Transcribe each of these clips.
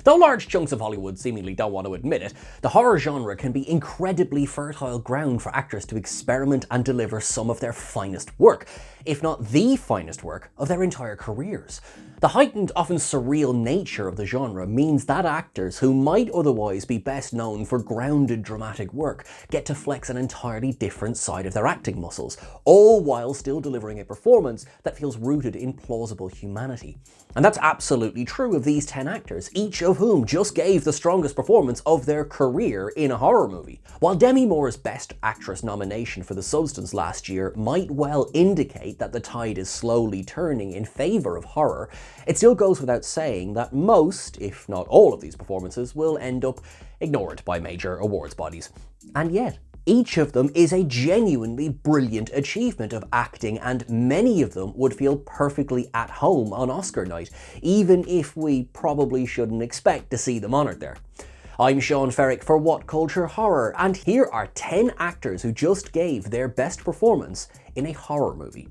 Though large chunks of Hollywood seemingly don't want to admit it, the horror genre can be incredibly fertile ground for actors to experiment and deliver some of their finest work, if not the finest work of their entire careers. The heightened, often surreal nature of the genre means that actors who might otherwise be best known for grounded dramatic work get to flex an entirely different side of their acting muscles, all while still delivering a performance that feels rooted in plausible humanity. And that's absolutely true of these 10 actors, each of whom just gave the strongest performance of their career in a horror movie. While Demi Moore's Best Actress nomination for The Substance last year might well indicate that the tide is slowly turning in favour of horror, it still goes without saying that most, if not all of these performances will end up ignored by major awards bodies. And yet, each of them is a genuinely brilliant achievement of acting, and many of them would feel perfectly at home on Oscar night, even if we probably shouldn't expect to see them honoured there. I'm Sean Ferrick for What Culture Horror, and here are 10 actors who just gave their best performance in a horror movie.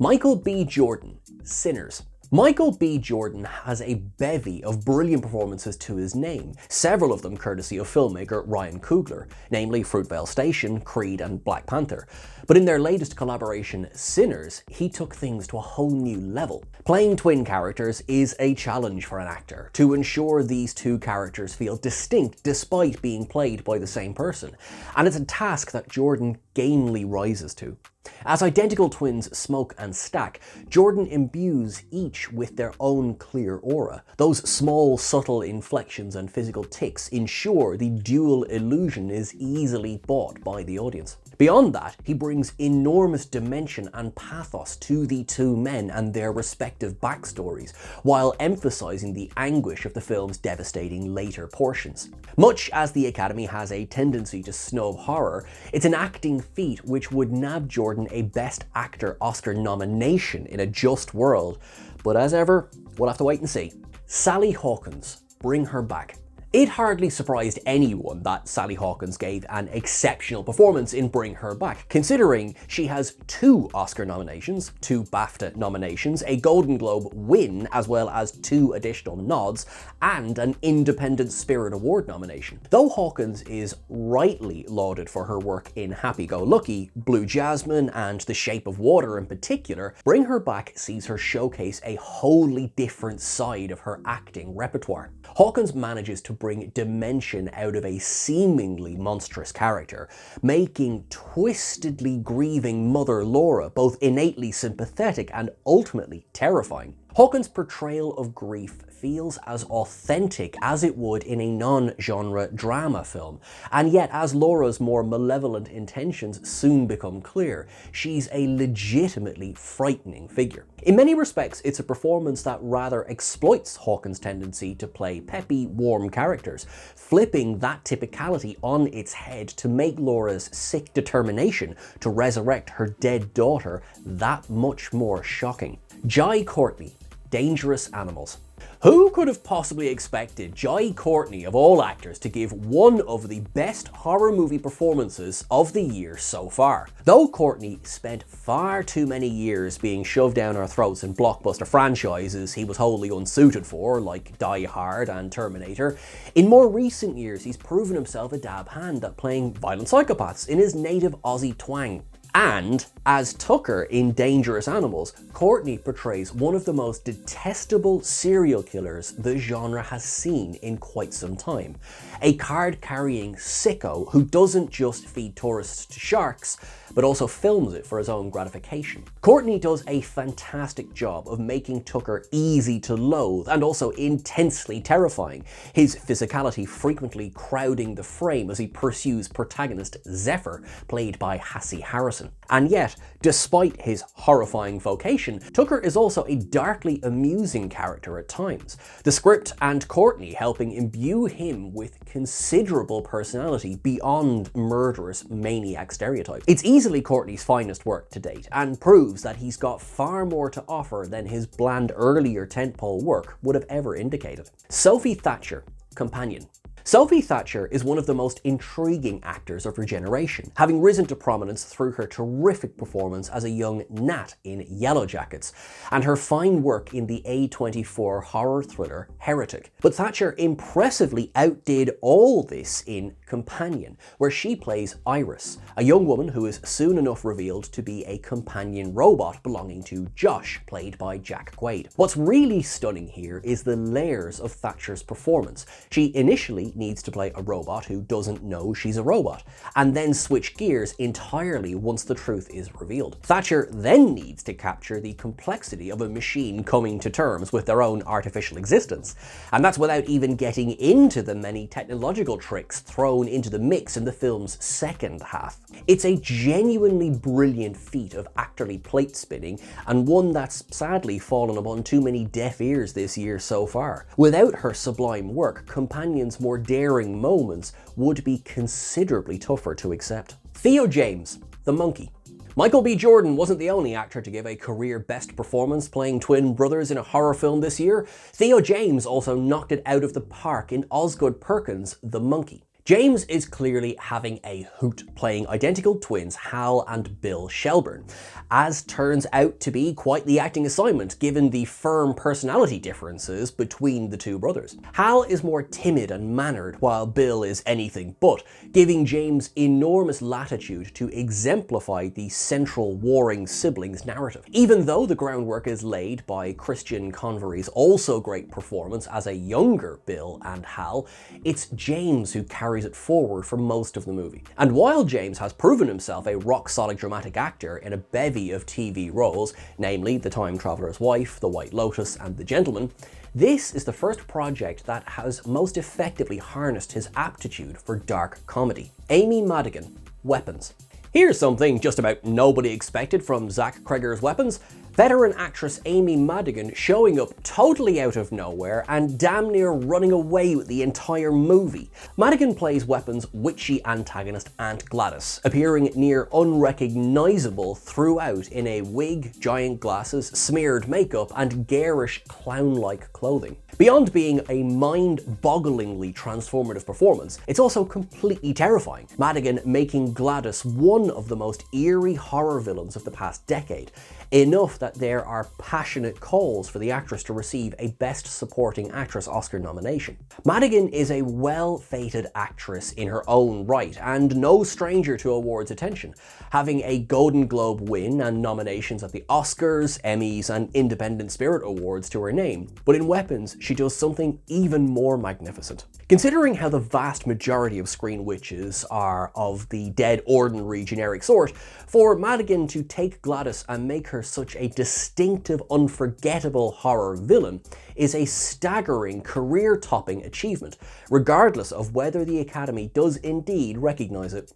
Michael B. Jordan, Sinners. Michael B. Jordan has a bevy of brilliant performances to his name, several of them courtesy of filmmaker Ryan Coogler, namely Fruitvale Station, Creed and Black Panther. But in their latest collaboration, Sinners, he took things to a whole new level. Playing twin characters is a challenge for an actor, to ensure these two characters feel distinct despite being played by the same person, and it's a task that Jordan gamely rises to. As identical twins Smoke and Stack, Jordan imbues each with their own clear aura. Those small, subtle inflections and physical tics ensure the dual illusion is easily bought by the audience. Beyond that, he brings enormous dimension and pathos to the two men and their respective backstories, while emphasizing the anguish of the film's devastating later portions. Much as the Academy has a tendency to snub horror, it's an acting feat which would nab Jordan a Best Actor Oscar nomination in a just world, but as ever, we'll have to wait and see. Sally Hawkins, Bring Her Back. It hardly surprised anyone that Sally Hawkins gave an exceptional performance in Bring Her Back, considering she has 2 Oscar nominations, 2 BAFTA nominations, a Golden Globe win, as well as 2 additional nods, and an Independent Spirit Award nomination. Though Hawkins is rightly lauded for her work in Happy Go Lucky, Blue Jasmine, and The Shape of Water in particular, Bring Her Back sees her showcase a wholly different side of her acting repertoire. Hawkins manages to bring dimension out of a seemingly monstrous character, making twistedly grieving Mother Laura both innately sympathetic and ultimately terrifying. Hawkins' portrayal of grief feels as authentic as it would in a non-genre drama film, and yet as Laura's more malevolent intentions soon become clear, she's a legitimately frightening figure. In many respects, it's a performance that rather exploits Hawkins' tendency to play peppy, warm characters, flipping that typicality on its head to make Laura's sick determination to resurrect her dead daughter that much more shocking. Jai Courtney, Dangerous Animals. Who could have possibly expected Jai Courtney, of all actors, to give one of the best horror movie performances of the year so far? Though Courtney spent far too many years being shoved down our throats in blockbuster franchises he was wholly unsuited for, like Die Hard and Terminator, in more recent years he's proven himself a dab hand at playing violent psychopaths in his native Aussie twang. And, as Tucker in Dangerous Animals, Courtney portrays one of the most detestable serial killers the genre has seen in quite some time. A card-carrying sicko who doesn't just feed tourists to sharks, but also films it for his own gratification. Courtney does a fantastic job of making Tucker easy to loathe and also intensely terrifying, his physicality frequently crowding the frame as he pursues protagonist Zephyr, played by Hassie Harrison. And yet, despite his horrifying vocation, Tucker is also a darkly amusing character at times, the script and Courtney helping imbue him with considerable personality beyond murderous maniac stereotypes. It's easily Courtney's finest work to date, and proves that he's got far more to offer than his bland earlier tentpole work would have ever indicated. Sophie Thatcher, Companion. Sophie Thatcher is one of the most intriguing actors of her generation, having risen to prominence through her terrific performance as a young Nat in Yellow Jackets, and her fine work in the A24 horror thriller Heretic. But Thatcher impressively outdid all this in Companion, where she plays Iris, a young woman who is soon enough revealed to be a companion robot belonging to Josh, played by Jack Quaid. What's really stunning here is the layers of Thatcher's performance. She initially needs to play a robot who doesn't know she's a robot, and then switch gears entirely once the truth is revealed. Thatcher then needs to capture the complexity of a machine coming to terms with their own artificial existence, and that's without even getting into the many technological tricks thrown into the mix in the film's second half. It's a genuinely brilliant feat of actorly plate spinning, and one that's sadly fallen upon too many deaf ears this year so far. Without her sublime work, Companion's more daring moments would be considerably tougher to accept. Theo James, the monkey. Michael B. Jordan wasn't the only actor to give a career best performance playing twin brothers in a horror film this year. Theo James also knocked it out of the park in Osgood Perkins' The Monkey. James is clearly having a hoot playing identical twins Hal and Bill Shelburne, as turns out to be quite the acting assignment given the firm personality differences between the two brothers. Hal is more timid and mannered while Bill is anything but, giving James enormous latitude to exemplify the central warring siblings narrative. Even though the groundwork is laid by Christian Convery's also great performance as a younger Bill and Hal, it's James who carries it forward for most of the movie. And while James has proven himself a rock-solid dramatic actor in a bevy of TV roles, namely The Time Traveler's Wife, The White Lotus, and The Gentleman, this is the first project that has most effectively harnessed his aptitude for dark comedy. Amy Madigan, Weapons. Here's something just about nobody expected from Zach Cregger's Weapons. Veteran actress Amy Madigan showing up totally out of nowhere and damn near running away with the entire movie. Madigan plays Weapons' witchy antagonist Aunt Gladys, appearing near unrecognisable throughout in a wig, giant glasses, smeared makeup, and garish clown-like clothing. Beyond being a mind-bogglingly transformative performance, it's also completely terrifying, Madigan making Gladys one of the most eerie horror villains of the past decade, enough that there are passionate calls for the actress to receive a Best Supporting Actress Oscar nomination. Madigan is a well-fated actress in her own right, and no stranger to awards attention, having a Golden Globe win and nominations at the Oscars, Emmys, and Independent Spirit Awards to her name. But in Weapons, she does something even more magnificent. Considering how the vast majority of screen witches are of the dead ordinary generic sort, for Madigan to take Gladys and make her such a distinctive, unforgettable horror villain is a staggering, career-topping achievement, regardless of whether the Academy does indeed recognise it.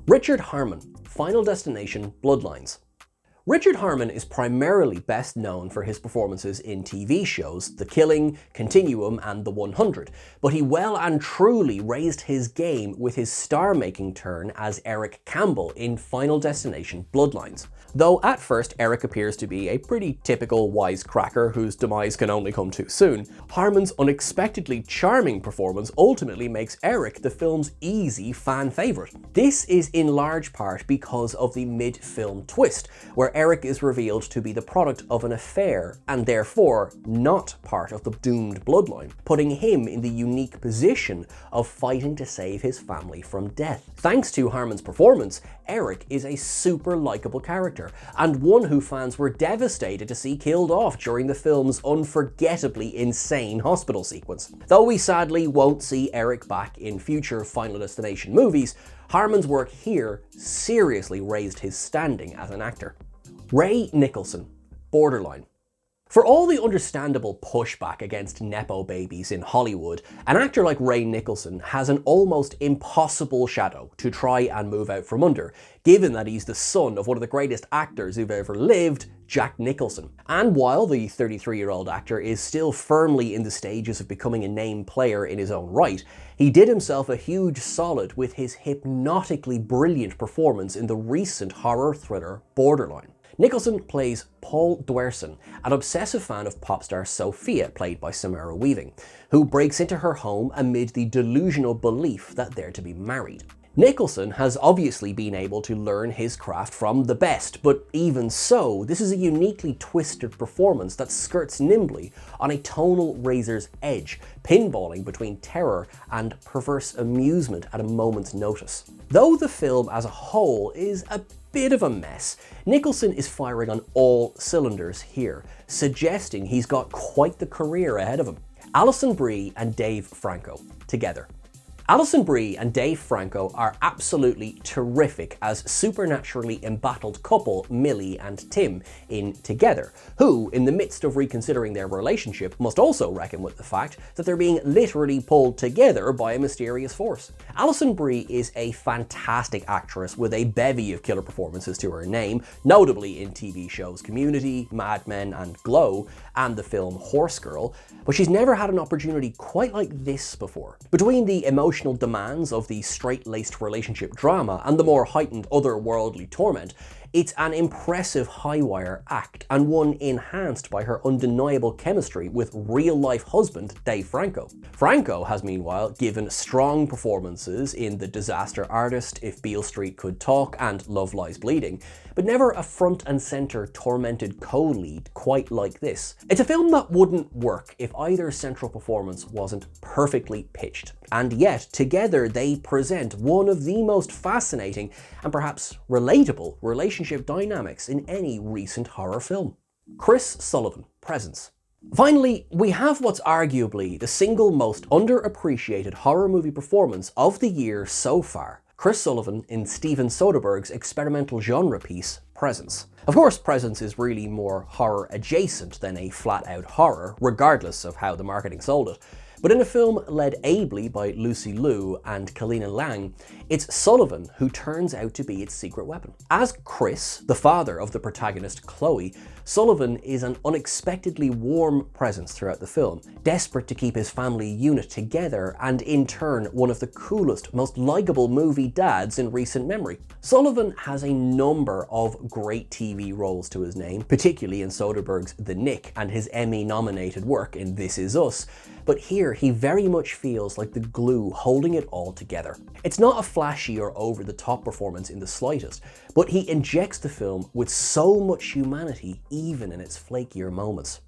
Richard Harmon, Final Destination, Bloodlines. Richard Harmon is primarily best known for his performances in TV shows The Killing, Continuum, and The 100, but he well and truly raised his game with his star-making turn as Eric Campbell in Final Destination, Bloodlines. Though at first Eric appears to be a pretty typical wisecracker whose demise can only come too soon, Harmon's unexpectedly charming performance ultimately makes Eric the film's easy fan favourite. This is in large part because of the mid-film twist, where Eric is revealed to be the product of an affair and therefore not part of the doomed bloodline, putting him in the unique position of fighting to save his family from death. Thanks to Harmon's performance, Eric is a super likeable character, and one who fans were devastated to see killed off during the film's unforgettably insane hospital sequence. Though we sadly won't see Eric back in future Final Destination movies, Harmon's work here seriously raised his standing as an actor. Ray Nicholson, Borderline. For all the understandable pushback against Nepo babies in Hollywood, an actor like Ray Nicholson has an almost impossible shadow to try and move out from under, given that he's the son of one of the greatest actors who've ever lived, Jack Nicholson. And while the 33-year-old actor is still firmly in the stages of becoming a name player in his own right, he did himself a huge solid with his hypnotically brilliant performance in the recent horror thriller Borderline. Nicholson plays Paul Dwerson, an obsessive fan of pop star Sophia, played by Samara Weaving, who breaks into her home amid the delusional belief that they're to be married. Nicholson has obviously been able to learn his craft from the best, but even so, this is a uniquely twisted performance that skirts nimbly on a tonal razor's edge, pinballing between terror and perverse amusement at a moment's notice. Though the film as a whole is a bit of a mess, Nicholson is firing on all cylinders here, suggesting he's got quite the career ahead of him. Alison Brie and Dave Franco together. Alison Brie and Dave Franco are absolutely terrific as supernaturally embattled couple Millie and Tim in Together, who, in the midst of reconsidering their relationship, must also reckon with the fact that they're being literally pulled together by a mysterious force. Alison Brie is a fantastic actress with a bevy of killer performances to her name, notably in TV shows Community, Mad Men and Glow, and the film Horse Girl, but she's never had an opportunity quite like this before. Between the emotional demands of the straight-laced relationship drama and the more heightened otherworldly torment, it's an impressive high-wire act, and one enhanced by her undeniable chemistry with real-life husband Dave Franco. Franco has meanwhile given strong performances in The Disaster Artist, If Beale Street Could Talk, and Love Lies Bleeding, but never a front and center tormented co-lead quite like this. It's a film that wouldn't work if either central performance wasn't perfectly pitched, and yet together they present one of the most fascinating and perhaps relatable relationship dynamics in any recent horror film. Chris Sullivan, presence. Finally, we have what's arguably the single most underappreciated horror movie performance of the year so far. Chris Sullivan in Steven Soderbergh's experimental genre piece, Presence. Of course, Presence is really more horror adjacent than a flat-out horror, regardless of how the marketing sold it. But in a film led ably by Lucy Liu and Kalina Lang, it's Sullivan who turns out to be its secret weapon. As Chris, the father of the protagonist Chloe, Sullivan is an unexpectedly warm presence throughout the film, desperate to keep his family unit together and in turn one of the coolest, most likable movie dads in recent memory. Sullivan has a number of great TV roles to his name, particularly in Soderbergh's The Nick and his Emmy-nominated work in This Is Us, but here he very much feels like the glue holding it all together. It's not a flashy or over-the-top performance in the slightest, but he injects the film with so much humanity even in its flakier moments.